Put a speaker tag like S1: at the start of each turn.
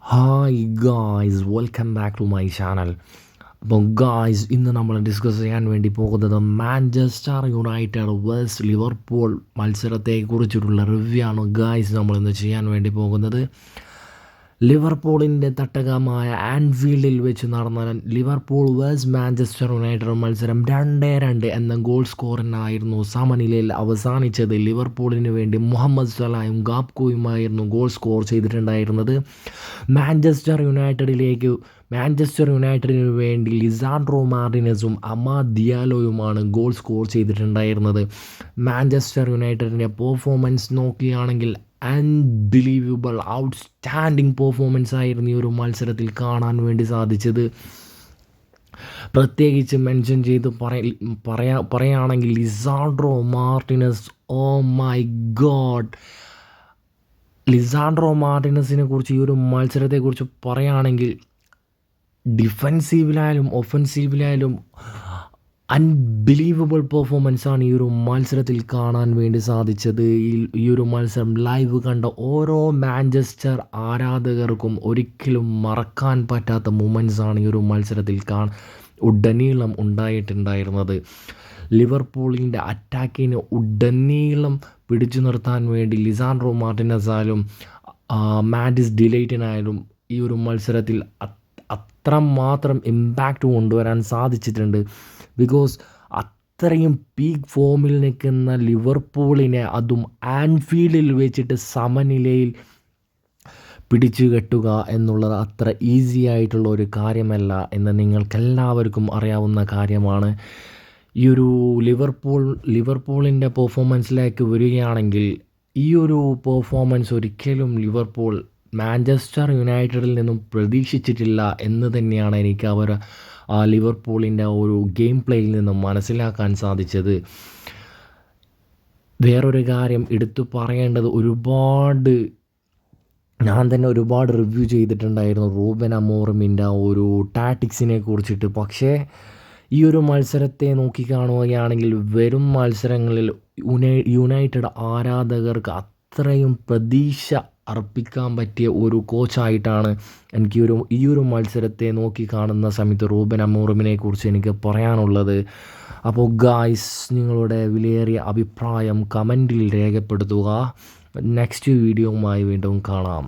S1: Hi guys, welcome back to my channel. അപ്പോൾ guys, ഇന്ന് നമ്മൾ ഡിസ്കസ് ചെയ്യാൻ വേണ്ടി പോകുന്നത് മാഞ്ചസ്റ്റർ യുണൈറ്റഡ് വേഴ്സസ് ലിവർപൂൾ മത്സരത്തെക്കുറിച്ചിട്ടുള്ള റിവ്യൂ ആണ് ഗായ്സ് നമ്മളിന്ന് ചെയ്യാൻ വേണ്ടി പോകുന്നത്. ലിവർപൂളിൻ്റെ തട്ടകമായ ആൻഫീൽഡിൽ വെച്ച് നടന്ന ലിവർപൂൾ വേഴ്സസ് മാഞ്ചസ്റ്റർ യുണൈറ്റഡ് മത്സരം 2-2 എന്ന ഗോൾ സ്കോറിനായിരുന്നു സമനിലയിൽ അവസാനിച്ചത്. ലിവർപൂളിന് വേണ്ടി മുഹമ്മദ് സലായും ഗാബ്കോയുമായിരുന്നു ഗോൾ സ്കോർ ചെയ്തിട്ടുണ്ടായിരുന്നത്. മാഞ്ചസ്റ്റർ യുണൈറ്റഡിന് വേണ്ടി ലിസാൻഡ്രോ മാർട്ടിനസും അമാദ് ദിയാലോയുമാണ് ഗോൾ സ്കോർ ചെയ്തിട്ടുണ്ടായിരുന്നത്. മാഞ്ചസ്റ്റർ യുണൈറ്റഡിൻ്റെ പെർഫോമൻസ് നോക്കുകയാണെങ്കിൽ അൺബിലീവബിൾ ഔട്ട്സ്റ്റാൻഡിങ് പെർഫോമൻസ് ആയിരുന്നു ഈ ഒരു മത്സരത്തിൽ കാണാൻ വേണ്ടി സാധിച്ചത്. പ്രത്യേകിച്ച് മെൻഷൻ ചെയ്ത് പറയുകയാണെങ്കിൽ Lisandro Martinez, oh my God, Lisandro മാർട്ടിനസിനെ കുറിച്ച് ഈ ഒരു മത്സരത്തെക്കുറിച്ച് പറയുകയാണെങ്കിൽ ഡിഫെൻസീവിലായാലും ഒഫൻസീവിലായാലും അൺബിലീവബിൾ പെർഫോമൻസാണ് ഈ ഒരു മത്സരത്തിൽ കാണാൻ വേണ്ടി സാധിച്ചത്. ഈ ഒരു മത്സരം ലൈവ് കണ്ട ഓരോ മാഞ്ചസ്റ്റർ ആരാധകർക്കും ഒരിക്കലും മറക്കാൻ പറ്റാത്ത മൊമെൻറ്റ്സാണ് ഈ ഒരു മത്സരത്തിൽ ഉടനീളം ഉണ്ടായിട്ടുണ്ടായിരുന്നത്. ലിവർപൂളിൻ്റെ അറ്റാക്കിനെ ഉടനീളം പിടിച്ചു നിർത്താൻ വേണ്ടി ലിസാൻഡ്രോ മാർട്ടിനസായാലും മാറ്റിസ് ഡിലൈറ്റിനായാലും ഈ ഒരു മത്സരത്തിൽ അത്രമാത്രം ഇമ്പാക്റ്റ് കൊണ്ടുവരാൻ സാധിച്ചിട്ടുണ്ട്. ബിക്കോസ് അത്രയും പീക്ക് ഫോമിൽ നിൽക്കുന്ന ലിവർപൂളിനെ അതും ആൻഫീൽഡിൽ വെച്ചിട്ട് സമനിലയിൽ പിടിച്ചു കെട്ടുക എന്നുള്ളത് അത്ര ഈസി ആയിട്ടുള്ള ഒരു കാര്യമല്ല എന്ന് നിങ്ങൾക്കെല്ലാവർക്കും അറിയാവുന്ന കാര്യമാണ്. ഈ ഒരു ലിവർപൂളിൻ്റെ പെർഫോമൻസിലേക്ക് വരികയാണെങ്കിൽ ഈ ഒരു പെർഫോമൻസ് ഒരിക്കലും ലിവർപൂൾ മാഞ്ചസ്റ്റർ യുണൈറ്റഡിൽ നിന്നും പ്രതീക്ഷിച്ചിട്ടില്ല എന്ന് തന്നെയാണ് എനിക്ക് ലിവർപൂളിൻ്റെ ഒരു ഗെയിം പ്ലേയിൽ നിന്നും മനസ്സിലാക്കാൻ സാധിച്ചത്. വേറൊരു കാര്യം എടുത്തു പറയേണ്ടത്, ഞാൻ തന്നെ ഒരുപാട് റിവ്യൂ ചെയ്തിട്ടുണ്ടായിരുന്നു റൂബൻ അമോറിമിൻ്റെ ഒരു ടാറ്റിക്സിനെ കുറിച്ചിട്ട്. പക്ഷേ ഈ ഒരു മത്സരത്തെ നോക്കിക്കാണുകയാണെങ്കിൽ വരും മത്സരങ്ങളിൽ യുണൈറ്റഡ് ആരാധകർക്ക് അത്രയും പ്രതീക്ഷ അർപ്പിക്കാൻ പറ്റിയ ഒരു കോച്ചായിട്ടാണ് എനിക്ക് ഈ ഒരു മത്സരത്തെ നോക്കിക്കാണുന്ന സമയത്ത് റൂബൻ അമോറിമിനെ കുറിച്ച് എനിക്ക് പറയാനുള്ളത്. അപ്പോൾ ഗായ്സ്, നിങ്ങളുടെ വിലയേറിയ അഭിപ്രായം കമൻറ്റിൽ രേഖപ്പെടുത്തുക. നെക്സ്റ്റ് വീഡിയോയുമായി വീണ്ടും കാണാം.